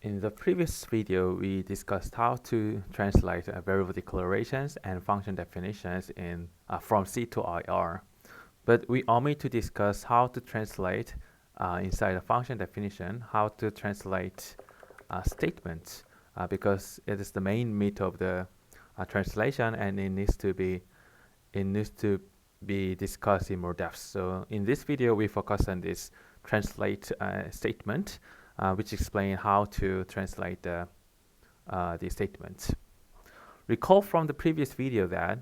In the previous video, we discussed how to translate variable declarations and function definitions in from C to IR. But we omit to discuss how to translate inside a function definition, how to translate statements, because it is the main meat of the translation, and it needs to be discussed in more depth. So in this video, we focus on this translate statement, which explain how to translate the statement. Recall from the previous video that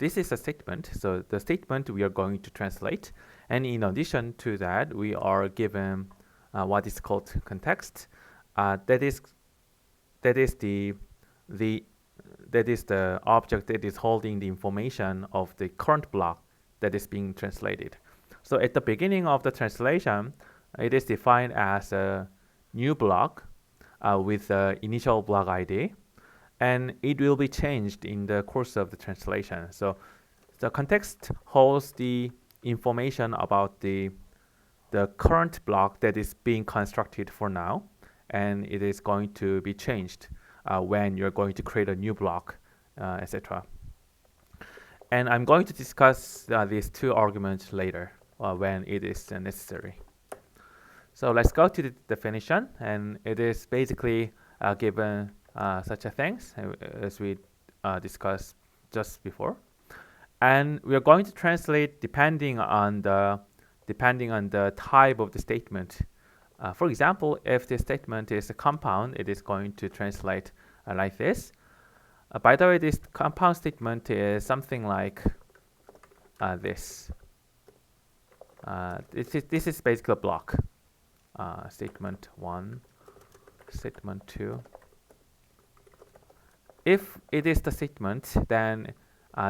this is a statement. So the statement we are going to translate, and in addition to that, we are given what is called context. That is the object that is holding the information of the current block that is being translated. So at the beginning of the translation, it is defined as a new block with the initial block ID, and it will be changed in the course of the translation. So the context holds the information about the current block that is being constructed for now, and it is going to be changed when you're going to create a new block, etc. And I'm going to discuss these two arguments later when it is necessary. So let's go to the definition, and it is basically given such a things as we discussed just before, and we are going to translate depending on the type of the statement. For example, if the statement is a compound, it is going to translate like this. By the way, this compound statement is something like this. This is basically a block. Statement 1, statement 2. If it is the statement, then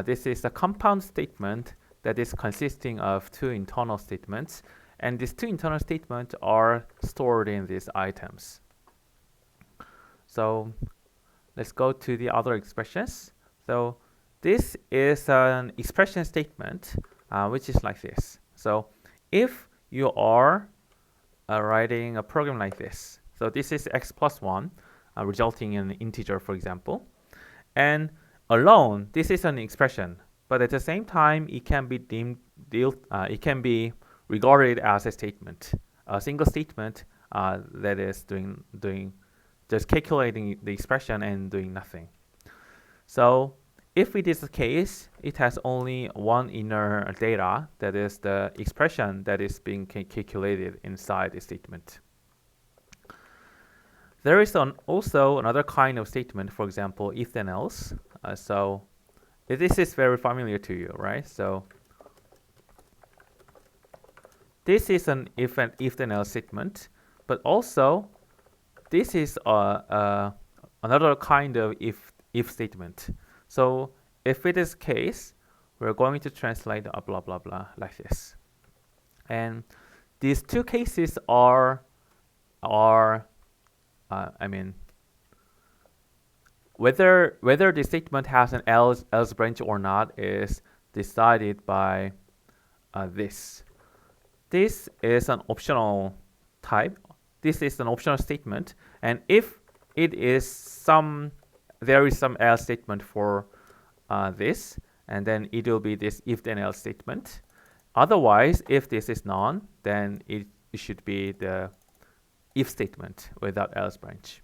this is a compound statement that is consisting of two internal statements, and these two internal statements are stored in these items. So let's go to the other expressions. So this is an expression statement which is like this. So if you are writing a program like this, so this is x plus 1 resulting in an integer, for example, and alone this is an expression, but at the same time it can be regarded as a statement, a single statement that is doing just calculating the expression and doing nothing. So if it is the case, it has only one inner data, that is the expression that is being calculated inside the statement. There is also another kind of statement, for example, ifthenelse. So this is very familiar to you, right? So this is an ifthenelse statement, but also this is another kind of if statement. So if it is case, we're going to translate blah blah blah like this. And these two cases are whether the statement has an else branch or not is decided by this. This is an optional type. This is an optional statement, and if it is there is some else statement for this, and then it will be this if then else statement. Otherwise, if this is none, then it should be the if statement without else branch.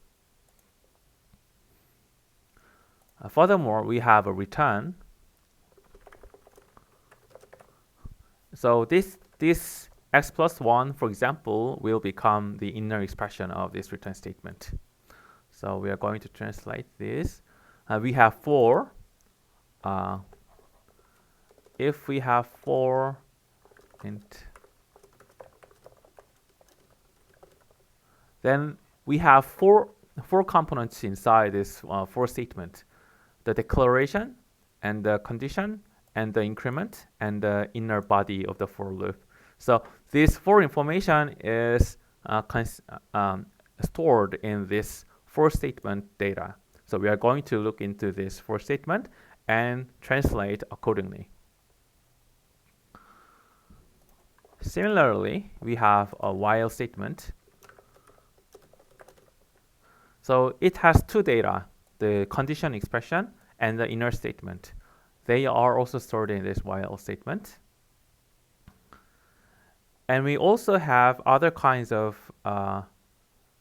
Furthermore, we have a return. So this x plus 1, for example, will become the inner expression of this return statement. So we are going to translate this. We have 4. If we have 4 int, then we have four components inside this for statement: the declaration, and the condition, and the increment, and the inner body of the for loop. So this for information is stored in this for statement data. So we are going to look into this for statement and translate accordingly. Similarly, we have a while statement. So it has two data, the condition expression and the inner statement. They are also stored in this while statement. And we also have other kinds of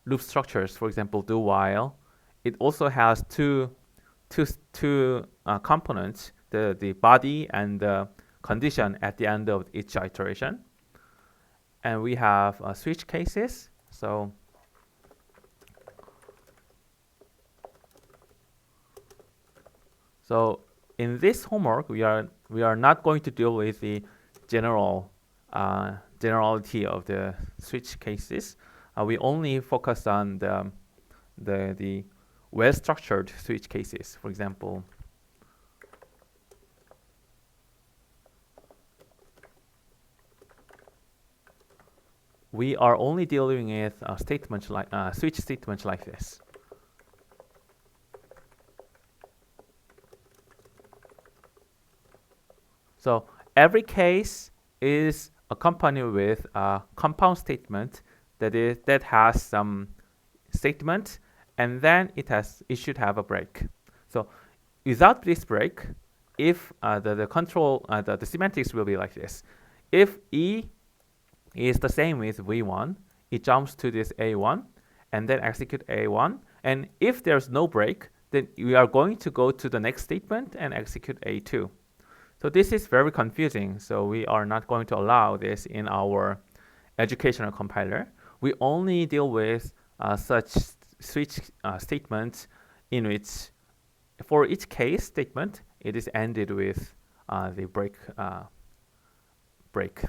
loop structures. For example, do while. It also has two components, the body and the condition at the end of each iteration. And we have switch cases. So in this homework, we are not going to deal with the generality of the switch cases. We only focus on the well-structured switch cases. For example, we are only dealing with statements like switch statements like this. So every case is accompanied with a compound statement that has some statement, and then it should have a break. So without this break, if the semantics will be like this. If E is the same with V1, it jumps to this A1 and then execute A1. And if there's no break, then we are going to go to the next statement and execute A2. So this is very confusing. So we are not going to allow this in our educational compiler. We only deal with such switch statements in which, for each case statement, it is ended with the break.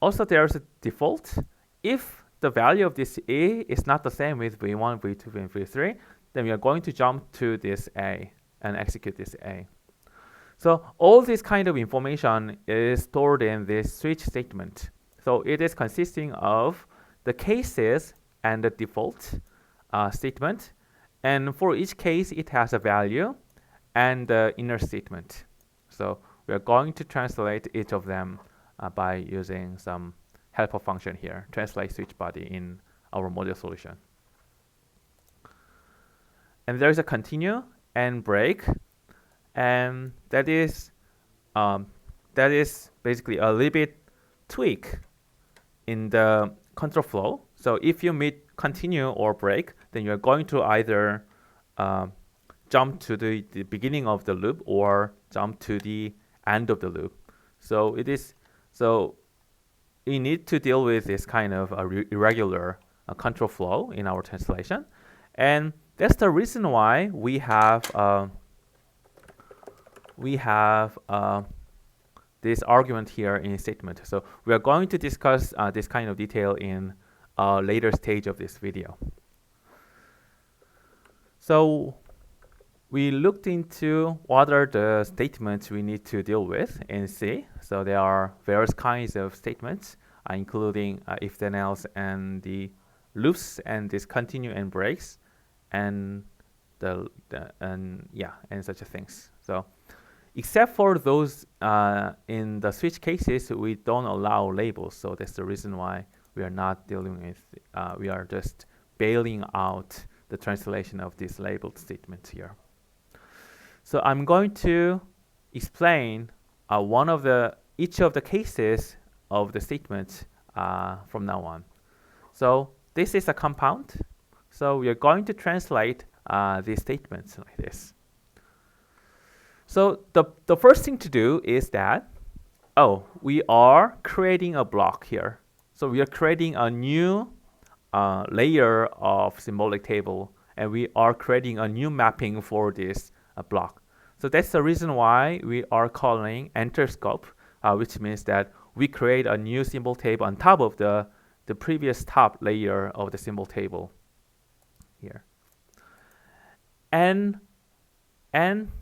Also, there's a default. If the value of this A is not the same with V1, V2, and V3, then we are going to jump to this A and execute this A. So all this kind of information is stored in this switch statement. So it is consisting of the cases and the default statement. And for each case, it has a value and the inner statement. So we are going to translate each of them by using some helper function here, translate switch body in our module solution. And there's a continue and break. And that is basically a little bit tweak in the control flow. So if you meet continue or break, then you're going to either jump to the beginning of the loop or jump to the end of the loop. So we need to deal with this kind of irregular control flow in our translation, and that's the reason why we have this argument here in statement. So we are going to discuss this kind of detail in a later stage of this video. So we looked into what are the statements we need to deal with in C. So there are various kinds of statements, including ifthenelse and the loops and this continue and breaks and and such things. So except for those in the switch cases, we don't allow labels. So that's the reason why we are not dealing with, we are just bailing out the translation of these labeled statements here. So I'm going to explain each of the cases of the statements from now on. So this is a compound. So we are going to translate these statements like this. So the first thing to do is that, we are creating a block here. So we are creating a new layer of symbolic table, and we are creating a new mapping for this block. So that's the reason why we are calling enter scope, which means that we create a new symbol table on top of the previous top layer of the symbol table here. And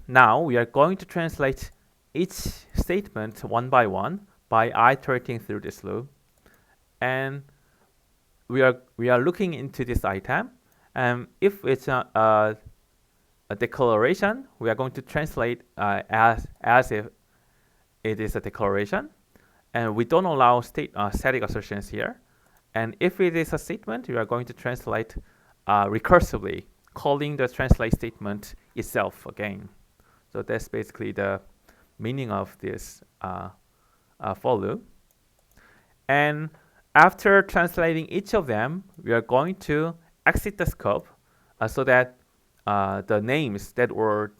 now we are going to translate each statement one by one by iterating through this loop. And we are looking into this item. If it's a declaration, we are going to translate as if it is a declaration. And we don't allow static assertions here. And if it is a statement, we are going to translate recursively calling the translate statement itself again. So that's basically the meaning of this for loop. And after translating each of them, we are going to exit the scope so that the names that were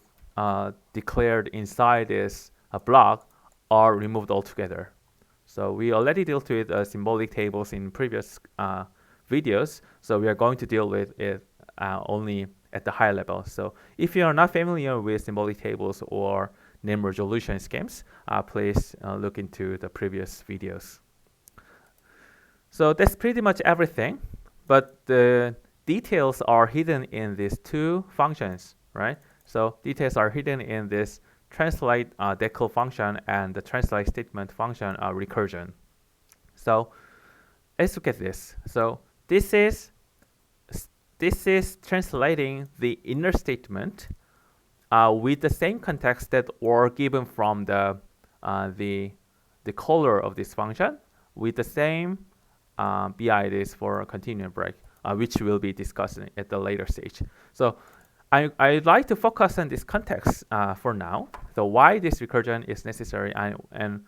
declared inside this block are removed altogether. So we already dealt with symbolic tables in previous videos, so we are going to deal with it only at the high level. So if you are not familiar with symbolic tables or name resolution schemes, please look into the previous videos. So that's pretty much everything, but the details are hidden in these two functions, right? So details are hidden in this translate decl function and the translate statement function recursion. So let's look at this. So this is translating the inner statement with the same context that were given from the caller of this function with the same BIDs for continuum break, which we'll be discussing at the later stage. So I'd like to focus on this context for now. So why this recursion is necessary and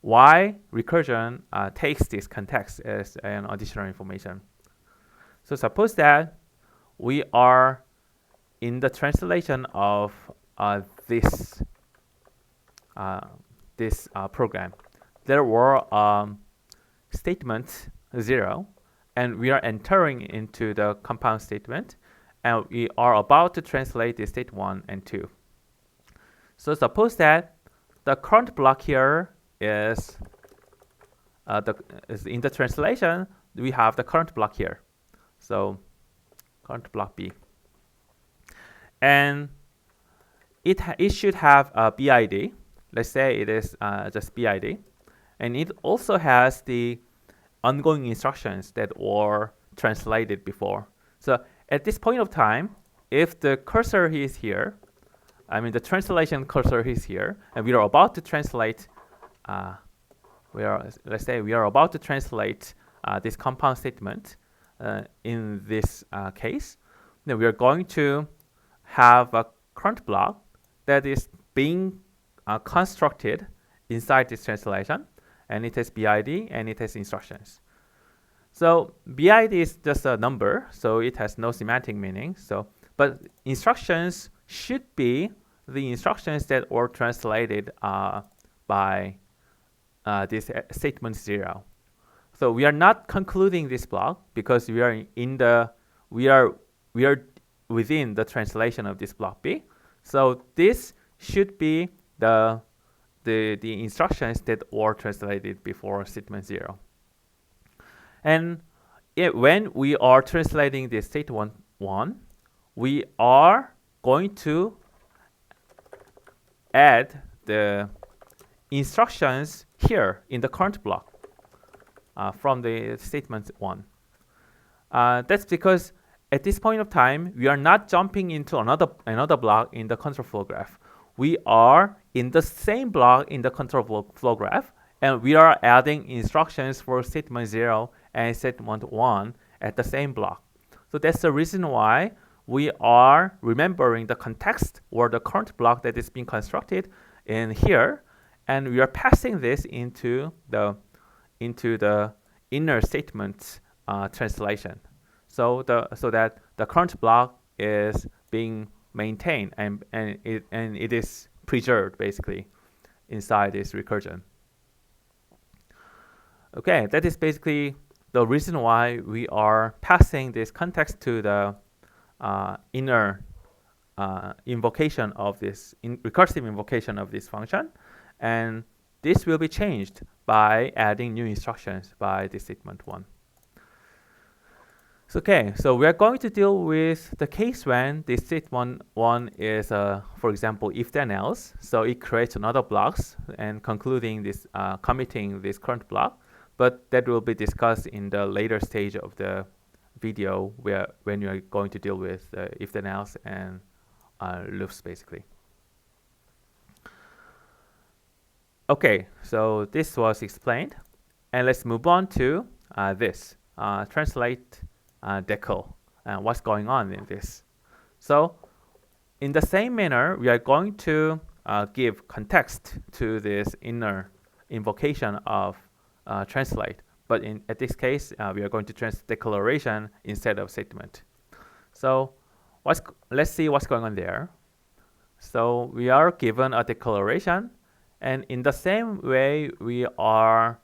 why recursion takes this context as an additional information. So suppose that we are in the translation of this program. There were statements 0, and we are entering into the compound statement, and we are about to translate the state 1 and 2. So suppose that the current block here is in the translation, we have the current block here. So current block B. And it should have a BID. Let's say it is just BID. And it also has the ongoing instructions that were translated before. So at this point of time, if the cursor is here, the translation cursor is here, and we are about to translate, let's say we are about to translate this compound statement in this case, then we are going to have a current block that is being constructed inside this translation, and it has BID and it has instructions. So BID is just a number, so it has no semantic meaning. But instructions should be the instructions that were translated by this statement 0. So we are not concluding this block because we are within the translation of this block B. So this should be the instructions that were translated before statement 0. And when we are translating the state 1, we are going to add the instructions here in the current block from the statement 1. That's because at this point of time, we are not jumping into another block in the control flow graph. We are in the same block in the control flow graph, and we are adding instructions for statement 0 and statement 1 at the same block. So that's the reason why we are remembering the context or the current block that is being constructed in here, and we are passing this into the inner statement translation. So that the current block is being maintained and it is preserved basically inside this recursion. Okay, that is basically the reason why we are passing this context to the inner invocation of this recursive invocation of this function, and this will be changed by adding new instructions by the statement 1. Okay, so we are going to deal with the case when the statement 1 is, for example, ifthenelse. So it creates another blocks and concluding this, committing this current block. But that will be discussed in the later stage of the video when you are going to deal with ifthenelse and loops basically. Okay, so this was explained, and let's move on to this translate decl and what's going on in this. So in the same manner, we are going to give context to this inner invocation of translate. But at this case, we are going to translate declaration instead of statement. So let's see what's going on there. So we are given a declaration, and in the same way, we are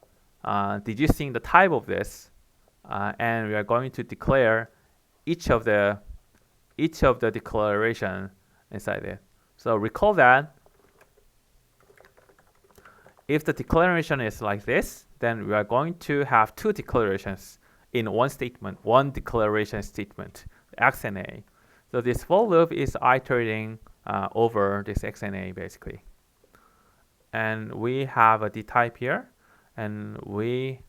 deducing the type of this, and we are going to declare each of the declaration inside it. So recall that if the declaration is like this, then we are going to have two declarations in one statement, one declaration statement, x and a. So this for loop is iterating over this x and a basically. And we have a d type here, and we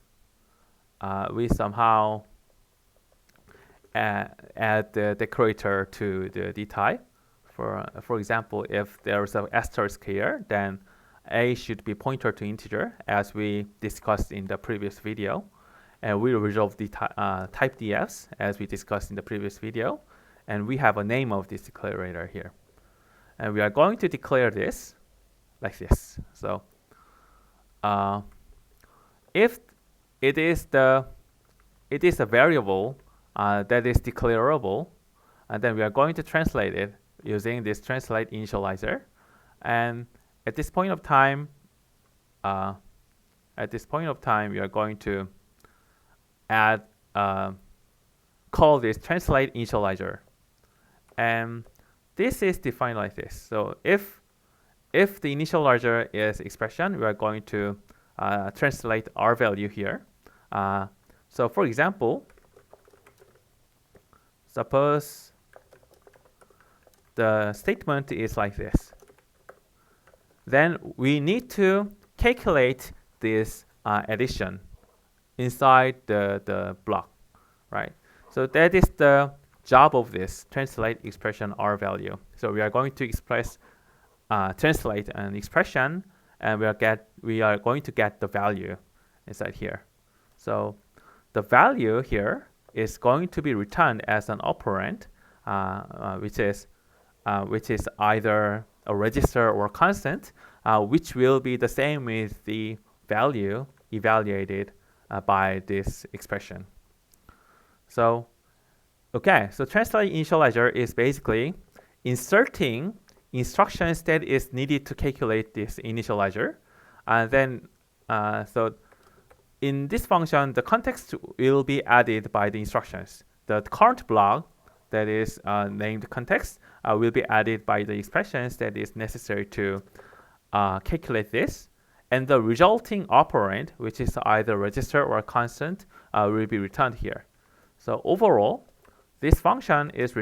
somehow add the decorator to the d type. For example, if there's an asterisk here, then a should be pointer to integer, as we discussed in the previous video. And we resolve the type dfs, as we discussed in the previous video. And we have a name of this declarator here. And we are going to declare this like this. So if it is a variable that is declarable, and then we are going to translate it using this translate initializer. And at this point of time, we are going to add call this translate initializer, and this is defined like this. So if the initializer is expression, we are going to translate our value here. So for example, suppose the statement is like this. Then we need to calculate this addition inside the block, right? So that is the job of this translate expression R value. So we are going to translate an expression, and we are going to get the value inside here. So the value here is going to be returned as an operand, which is either a register or constant, which will be the same with the value evaluated by this expression. So, okay, so translate initializer is basically inserting instructions that is needed to calculate this initializer, and then so in this function, the context will be added by the instructions. The current block that is named context will be added by the expressions that is necessary to calculate this, and the resulting operand, which is either register or constant, will be returned here. So overall, this function is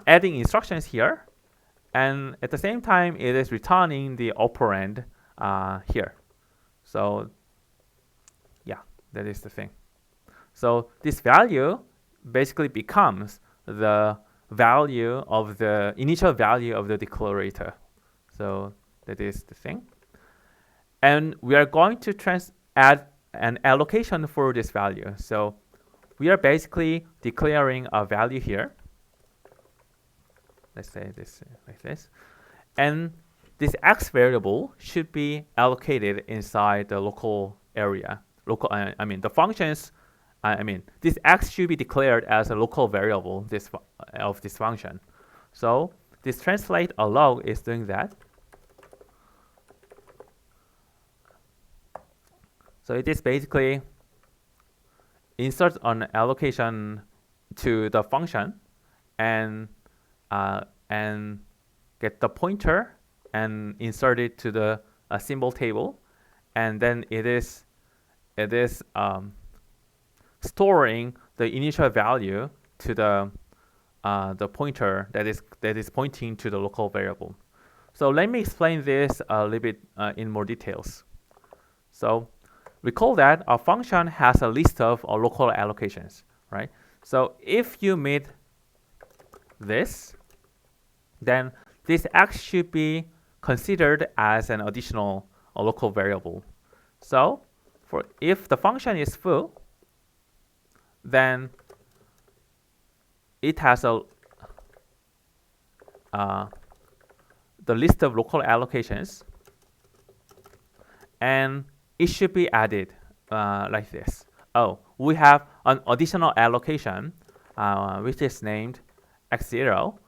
adding instructions here, and at the same time, it is returning the operand here. So yeah, that is the thing. So this value basically becomes the value of the initial value of the declarator. So that is the thing. And we are going to add an allocation for this value. So we are basically declaring a value here. Let's say this like this. And this x variable should be allocated inside the local area. The functions, this x should be declared as a local variable of this function. So this translate allow is doing that. So it is basically insert an allocation to the function and get the pointer and insert it to the symbol table, and then it is storing the initial value to the pointer that is pointing to the local variable. So let me explain this a little bit in more details. So recall that a function has a list of local allocations, right? So if you meet this, then this x should be considered as an additional local variable. So if the function is full, then it has a the list of local allocations, and it should be added like this. Oh, we have an additional allocation which is named x0.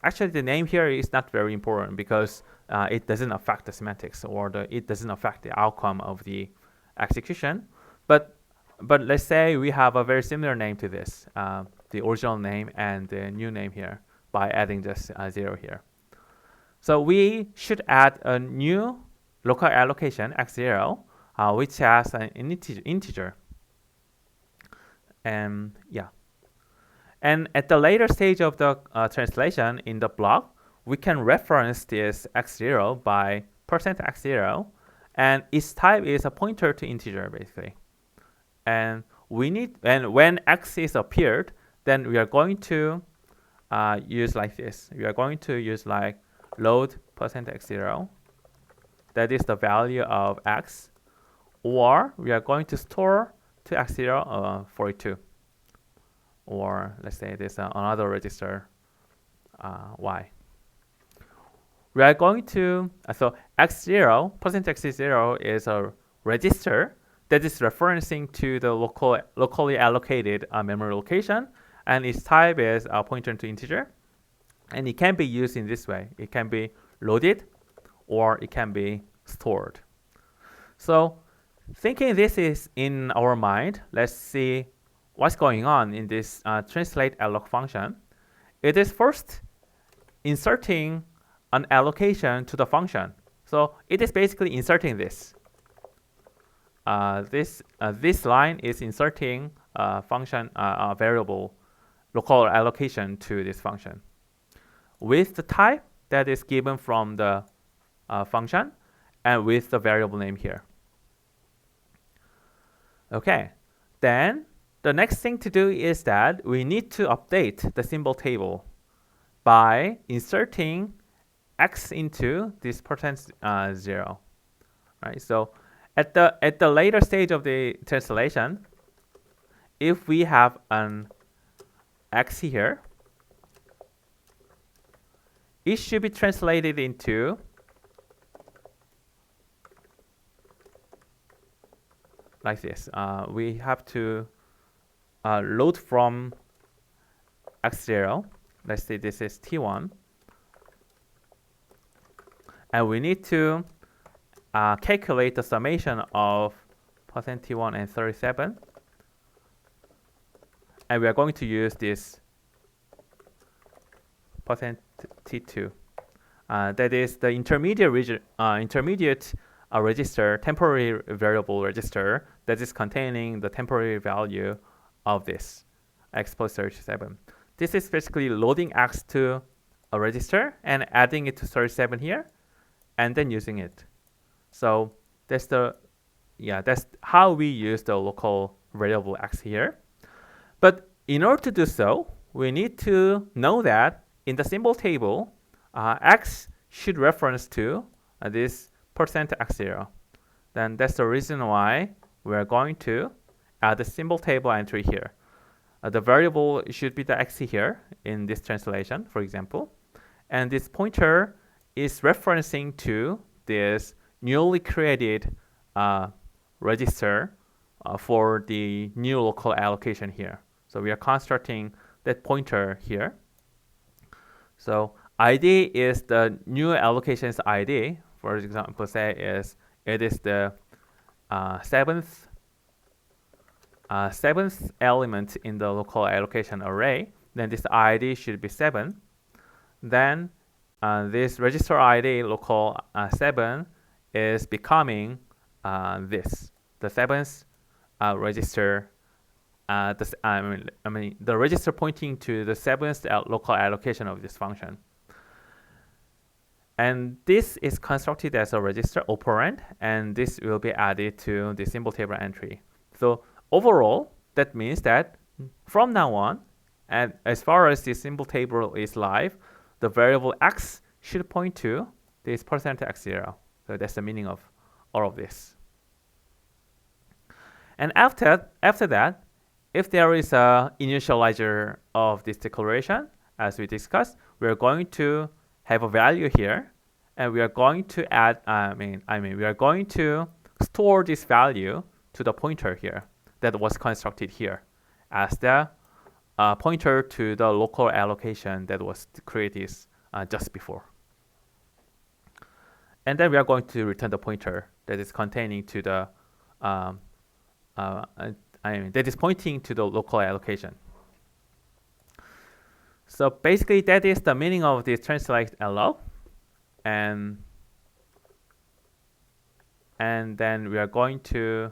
Actually, the name here is not very important because it doesn't affect the semantics, or it doesn't affect the outcome of the execution. But let's say we have a very similar name to this, the original name and the new name here, by adding this 0 here. So we should add a new local allocation x0, which has an integer. And yeah. And at the later stage of the translation in the block, we can reference this x0 by %x0, and its type is a pointer to integer basically. And when x is appeared, then we are going to use like this. We are going to use like load %x0. That is the value of x, or we are going to store to x0 for it too. Or let's say there's another register y. We are going to, so x0, %x0 is a register that is referencing to the locally allocated memory location, and its type is a pointer to integer. And it can be used in this way. It can be loaded, or it can be stored. So thinking this is in our mind, let's see what's going on in this translate alloc function. It is first inserting an allocation to the function. So it is basically inserting this. This line is inserting a function, a variable local allocation to this function with the type that is given from the function and with the variable name here. Okay, then the next thing to do is that we need to update the symbol table by inserting x into this %0. Right? So at the later stage of the translation, if we have an x here, it should be translated into like this. We have to load from x0. Let's say this is t1. And we need to calculate the summation of %t1 and 37. And we are going to use this %t2. That is the intermediate register, temporary variable register that is containing the temporary value of this x plus 37. This is basically loading x to a register and adding it to 37 here, and then using it. So that's how we use the local variable x here. But in order to do so, we need to know that in the symbol table, x should reference to this %x0. Then that's the reason why we're going to add the symbol table entry here. The variable should be the x here in this translation, for example. And this pointer is referencing to this newly created register for the new local allocation here. So we are constructing that pointer here. So ID is the new allocations ID. For example, say it is the seventh element in the local allocation array. Then this ID should be 7. Then this register ID local 7 is becoming the 7th register. The register pointing to the 7th local allocation of this function. And this is constructed as a register operand, and this will be added to the symbol table entry. So overall, that means that from now on, and as far as the symbol table is live, the variable x should point to this %x0. So that's the meaning of all of this. And after that, if there is a initializer of this declaration, as we discussed, we're going to have a value here, and we are going to add. We are going to store this value to the pointer here that was constructed here as the pointer to the local allocation that was created just before. And then we are going to return the pointer that is containing to the that is pointing to the local allocation. So basically, that is the meaning of this translate allow, and then we are going to,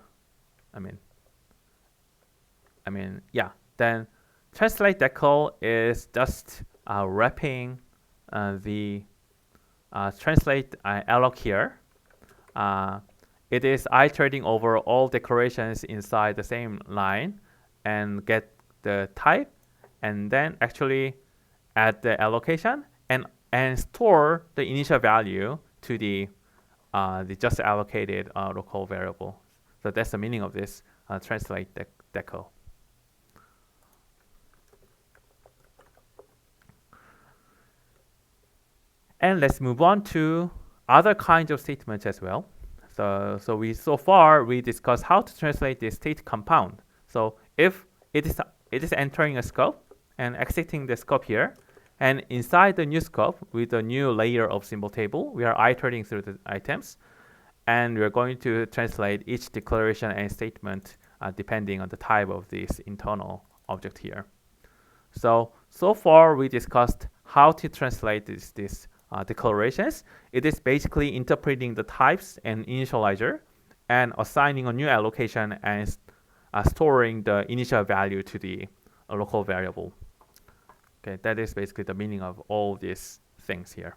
then translate decl is just wrapping the translate alloc here. It is iterating over all declarations inside the same line and get the type, and then actually add the allocation and store the initial value to the just allocated local variable. So that's the meaning of this translate decl. And let's move on to other kinds of statements as well. So far we discussed how to translate the state compound. So if it is entering a scope and exiting the scope here, and inside the new scope with a new layer of symbol table, we are iterating through the items, and we are going to translate each declaration and statement depending on the type of this internal object here. So far we discussed how to translate this declarations. It is basically interpreting the types and initializer and assigning a new allocation and storing the initial value to the local variable. Okay, that is basically the meaning of all these things here.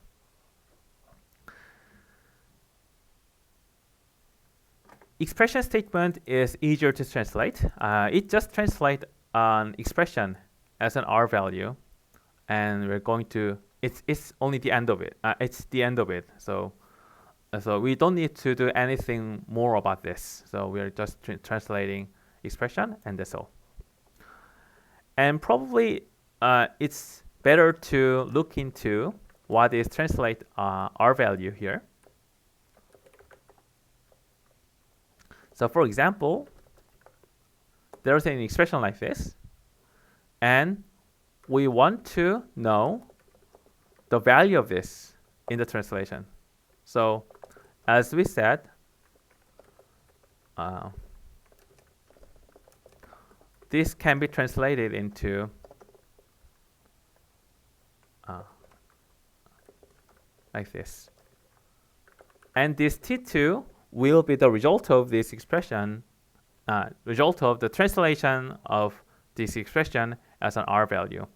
Expression statement is easier to translate. It just translates an expression as an R value, and we're going to it's only the end of it. It's the end of it. So we don't need to do anything more about this. So we're just translating expression, and that's all. And probably it's better to look into what is translate R value here. So for example, there's an expression like this, and we want to know the value of this in the translation. So as we said, this can be translated into like this. And this T2 will be the result of this expression, result of the translation of this expression as an R value.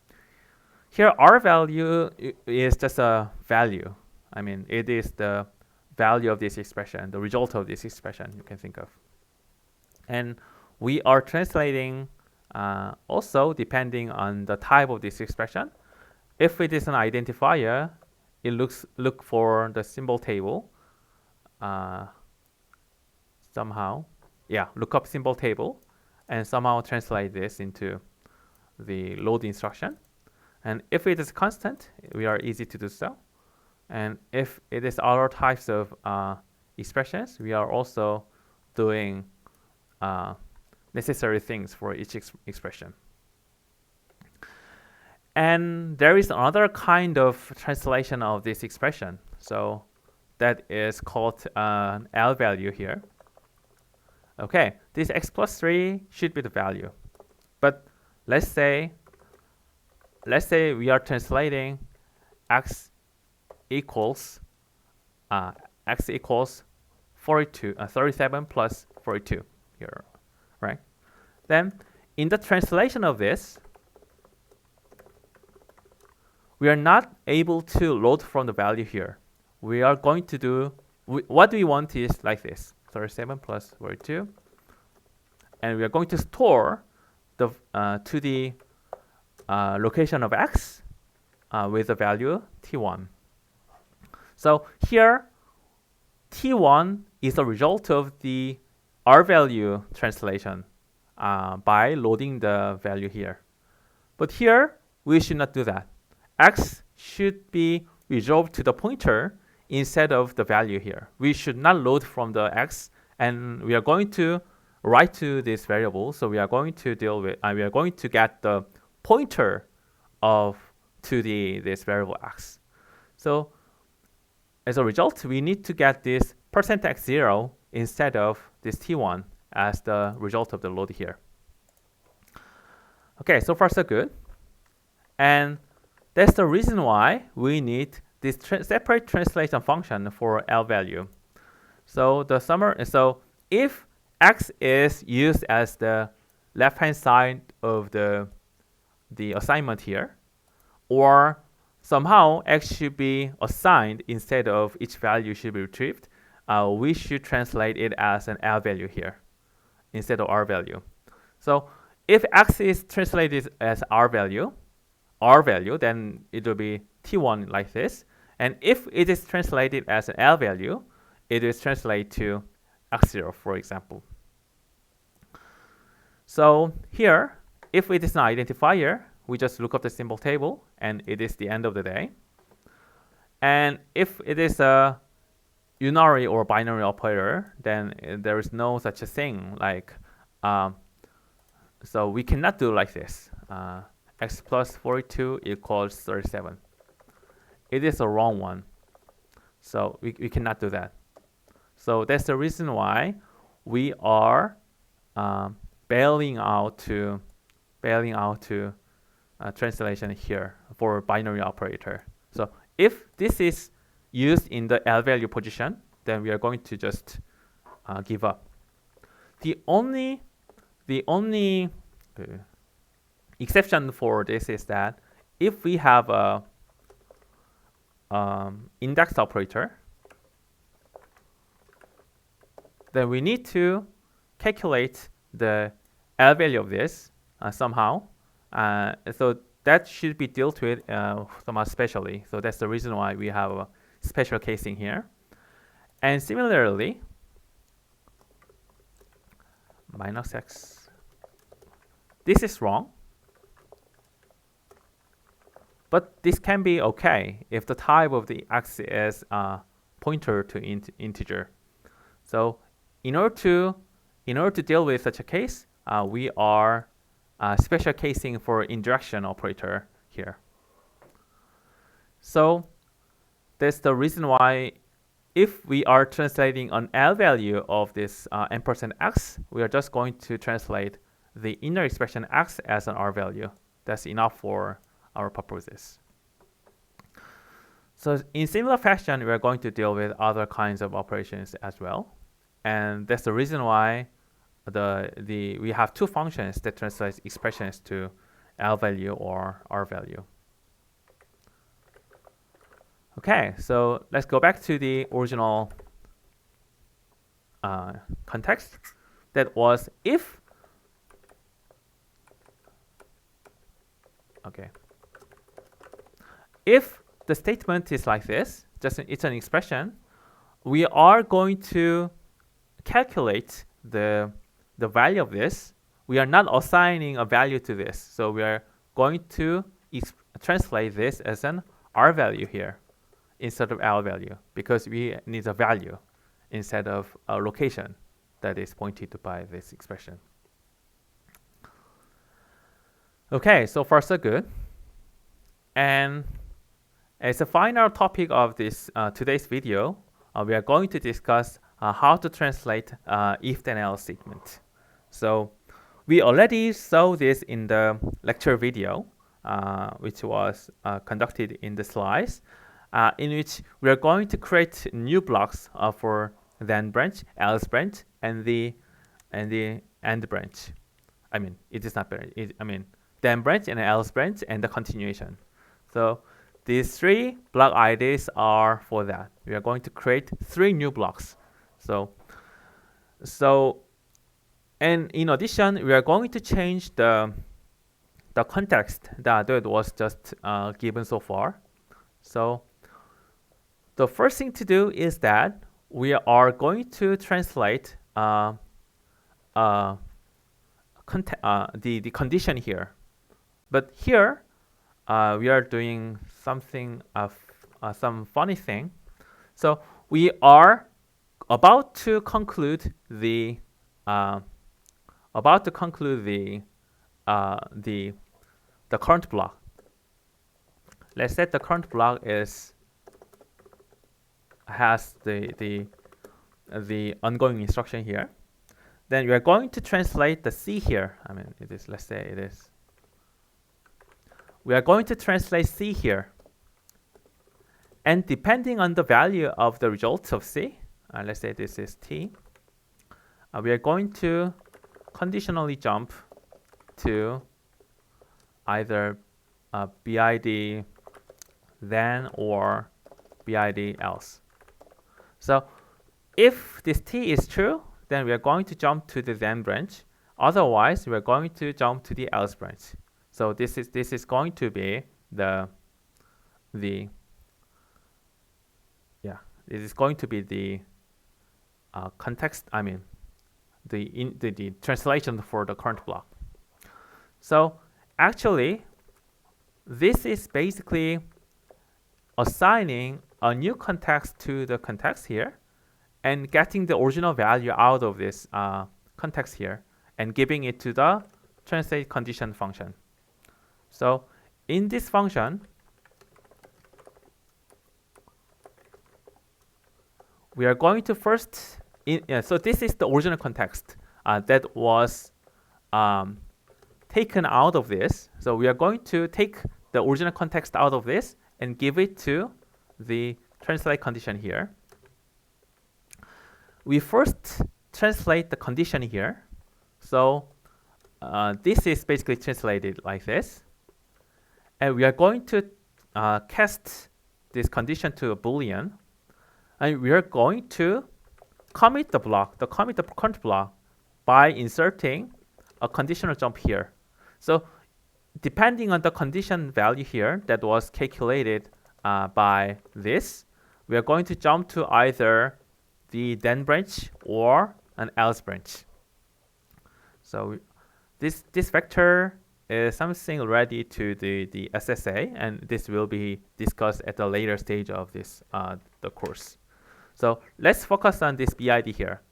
Here, R value is just a value. It is the value of this expression, the result of this expression, you can think of. And we are translating also depending on the type of this expression. If it is an identifier, it look for the symbol table. Look up symbol table and somehow translate this into the load instruction. And if it is constant, we are easy to do so. And if it is other types of expressions, we are also doing necessary things for each expression. And there is another kind of translation of this expression. So that is called Lvalue here. Okay, this x plus 3 should be the value. But let's say we are translating x equals 37 plus 42 here, right? Then in the translation of this, we are not able to load from the value here. We are going to do, what we want is like this, 37 plus 42. And we are going to store the to the location of x with the value t1. So here, t1 is a result of the R value translation by loading the value here. But here, we should not do that. X should be resolved to the pointer instead of the value here. We should not load from the X, and we are going to write to this variable. So we are going to deal with, we are going to get the pointer to this variable X. So as a result, we need to get this %x0 instead of this t1 as the result of the load here. Okay, so far so good. And that's the reason why we need this separate translation function for Lvalue. So so if X is used as the left-hand side of the assignment here, or somehow X should be assigned instead of each value should be retrieved, we should translate it as an Lvalue here instead of R value. So if X is translated as R value, then it will be T1 like this. And if it is translated as an Lvalue, it is translated to X0, for example. So here, if it is an identifier, we just look up the symbol table, and it is the end of the day. And if it is a unary or binary operator, then there is no such a thing like, so we cannot do like this. X plus 42 equals 37. It is a wrong one. So we cannot do that. So that's the reason why we are bailing out to translation here for binary operator. So if this is used in the Lvalue position, then we are going to just give up. The only exception for this is that if we have a index operator, then we need to calculate the Lvalue of this somehow. So that should be dealt with somehow specially. So that's the reason why we have a special casing here. And similarly, -x. This is wrong. But this can be okay if the type of the x is pointer to integer. So in order to deal with such a case, we are special casing for indirection operator here. So that's the reason why if we are translating an Lvalue of this %x, we are just going to translate the inner expression x as an R value. That's enough for our purposes. So in similar fashion, we are going to deal with other kinds of operations as well. And that's the reason why we have two functions that translate expressions to Lvalue or R value. Okay, so let's go back to the original context. That was if the statement is like this, it's an expression, we are going to calculate the value of this. We are not assigning a value to this, so we are going to translate this as an R value here instead of L value, because we need a value instead of a location that is pointed to by this expression. Okay, so far so good. And as a final topic of this today's video, we are going to discuss how to translate ifthenelse statement. So we already saw this in the lecture video, which was conducted in the slides, in which we are going to create new blocks for then branch, else branch, and the end branch. I mean, it is not branch. Then branch and else branch and the continuation. So these three block IDs are for that. We are going to create 3 new blocks. And in addition, we are going to change the context that was just given so far. So the first thing to do is that we are going to translate the condition here. But here we are doing something of some funny thing. So we are about to conclude the current block. Let's say the current block has the ongoing instruction here. Then we are going to translate the C here. I mean, it is. Let's say it is. We are going to translate C here, and depending on the value of the results of C, let's say this is T. We are going to conditionally jump to either BID then or BID else. So if this T is true, then we are going to jump to the then branch. Otherwise, we are going to jump to the else branch. So this is going to be this is going to be the context. I mean, the translation for the current block. So actually, this is basically assigning a new context to the context here, and getting the original value out of this context here, and giving it to the translate condition function. So in this function, we are going to first, so this is the original context that was taken out of this. So we are going to take the original context out of this and give it to the translate condition here. We first translate the condition here. So this is basically translated like this. And we are going to cast this condition to a Boolean. And we are going to commit the current block by inserting a conditional jump here. So depending on the condition value here that was calculated by this, we are going to jump to either the then branch or an else branch. So this vector is something ready to the SSA, and this will be discussed at a later stage of this the course. So let's focus on this BID here.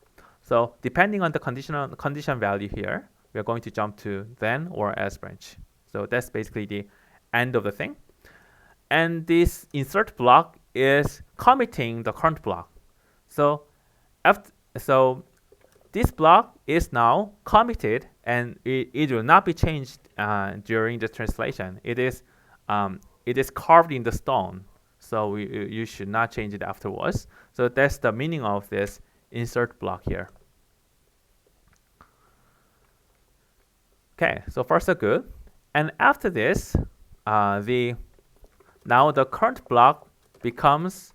So depending on the condition value here, we are going to jump to then or else branch. So that's basically the end of the thing. And this insert block is committing the current block. So this block is now committed, and it will not be changed during the translation. It is carved in the stone, so you should not change it afterwards. So that's the meaning of this insert block here. Okay, so far so good. And after this, now the current block becomes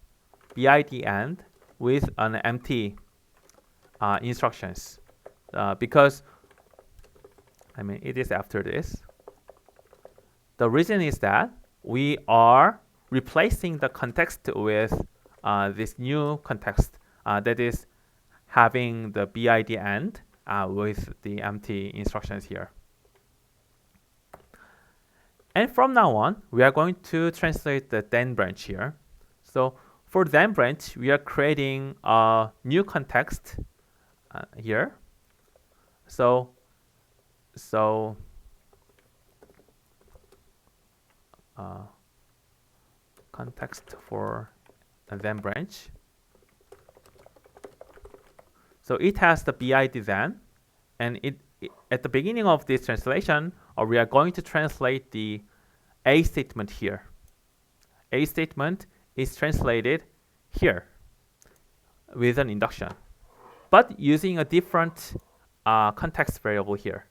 BID end with an empty instructions, because I mean it is after this. The reason is that we are replacing the context with this new context that is having the BID end with the empty instructions here. And from now on, we are going to translate the then branch here. So for then branch, we are creating a new context here. So context for a then branch. So it has the BID then, and it at the beginning of this translation, we are going to translate the A statement here. A statement is translated here with an induction, but using a different context variable here.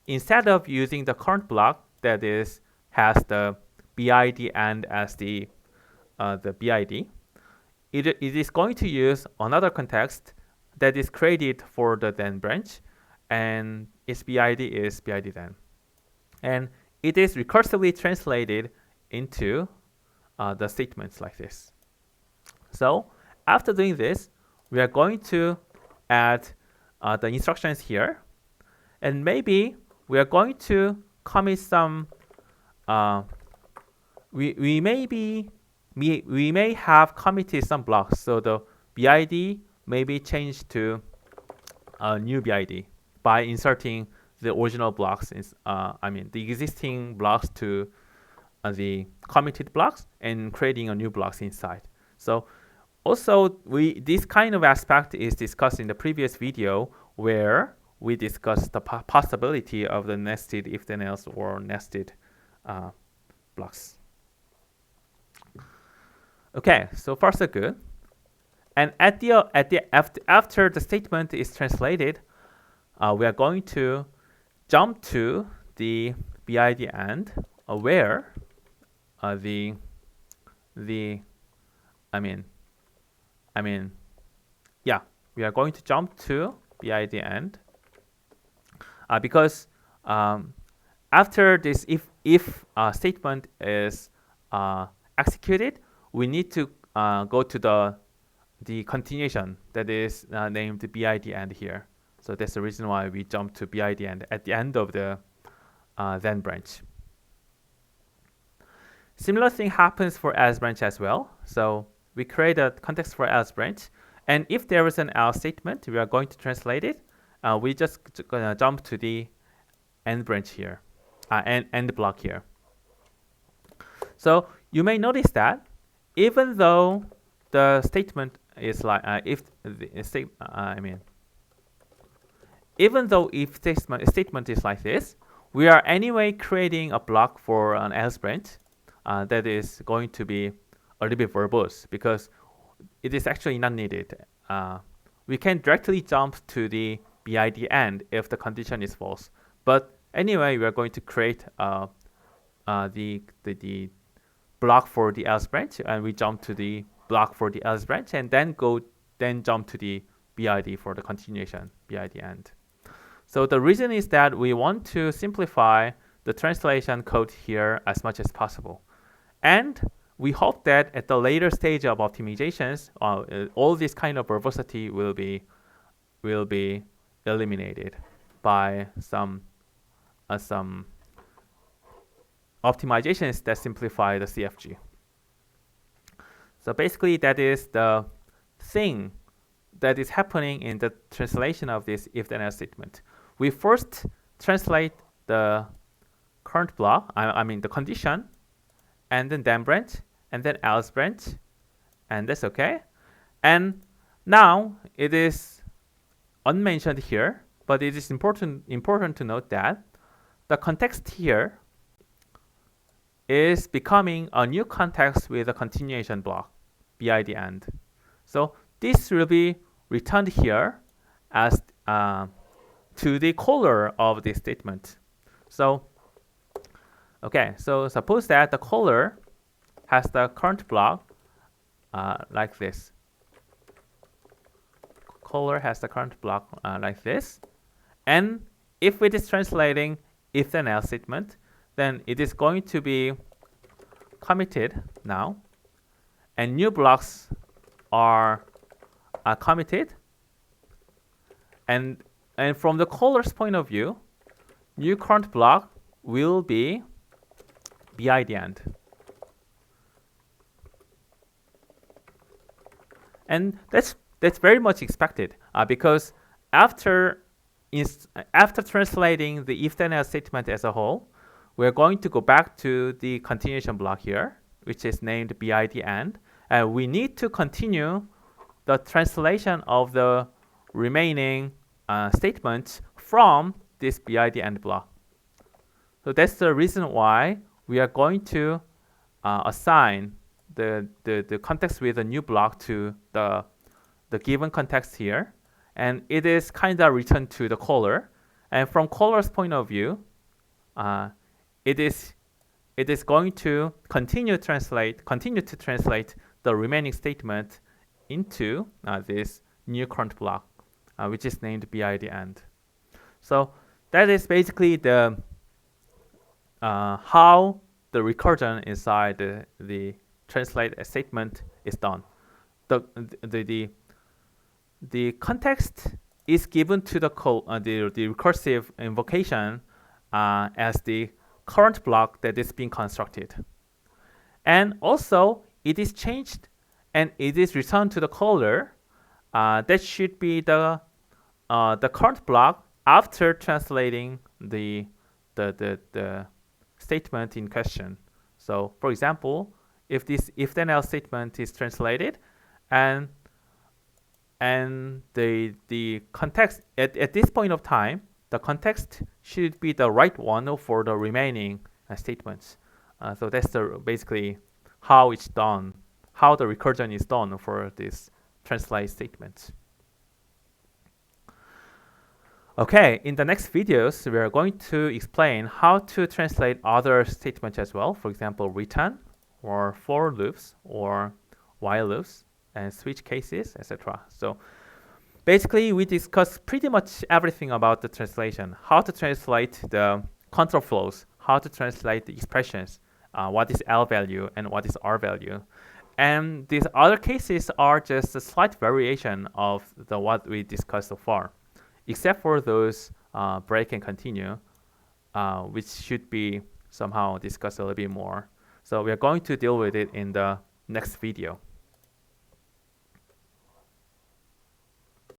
Instead of using the current block that has the BID end as the BID, it is going to use another context that is created for the then branch, and its BID is BID then. And it is recursively translated into the statements like this. So after doing this, we are going to add the instructions here. And maybe we are going to commit some. We may have committed some blocks, so the BID may be changed to a new BID by inserting the original blocks, the existing blocks to the committed blocks and creating a new blocks inside. So also this kind of aspect is discussed in the previous video where we discussed the possibility of the nested if-then-else or nested blocks. Okay, so far so good. And after the statement is translated, we are going to jump to the BID end where we are going to jump to BID end because after this if statement is executed, we need to go to the continuation that is named BID end here. So that's the reason why we jump to BID end at the end of the then branch. Similar thing happens for else branch as well. So we create a context for else branch, and if there is an else statement, we are going to translate it. We just gonna jump to the end branch here, end block here. So you may notice that even though the statement is like even though if statement is like this, we are anyway creating a block for an else branch that is going to be a little bit verbose because it is actually not needed. We can directly jump to the BID end if the condition is false. But anyway, we are going to create the block for the else branch, and we jump to the block for the else branch, and then jump to the BID for the continuation BID end. So the reason is that we want to simplify the translation code here as much as possible, and we hope that at the later stage of optimizations, all this kind of verbosity will be eliminated by some optimizations that simplify the CFG. So basically, that is the thing that is happening in the translation of this if-then-else statement. We first translate the current block, the condition, and then branch, and then else branch, and that's okay. And now it is unmentioned here, but it is important to note that the context here is becoming a new context with a continuation block, BID end. So this will be returned here as to the caller of this statement. So okay, so suppose that the caller has the current block like this. Caller has the current block like this, and if it is translating if-then-else statement, then it is going to be committed now, and new blocks are committed, and from the caller's point of view, new current block will be BID end. And that's very much expected because after translating the if-then-else statement as a whole, we're going to go back to the continuation block here, which is named BID end, and we need to continue the translation of the remaining statements from this BID end block. So that's the reason why we are going to assign the context with a new block to the given context here, and it is kind of returned to the caller. And from caller's point of view, it is going to continue to translate the remaining statement into this new current block, which is named BID end. So that is basically the how the recursion inside the translate statement is done. The context is given to the recursive invocation as the current block that is being constructed. And also, it is changed and it is returned to the caller. That should be the current block after translating the statement in question. So, for example, if this ifthenelse statement is translated, and the context at this point of time, the context should be the right one for the remaining statements. So that's basically how it's done, how the recursion is done for this translate statement. Okay, in the next videos, we are going to explain how to translate other statements as well. For example, return, or for loops, or while loops, and switch cases, etc. So basically, we discussed pretty much everything about the translation, how to translate the control flows, how to translate the expressions, what is Lvalue and what is Rvalue. And these other cases are just a slight variation of what we discussed so far, except for those break and continue, which should be somehow discussed a little bit more. So we are going to deal with it in the next video.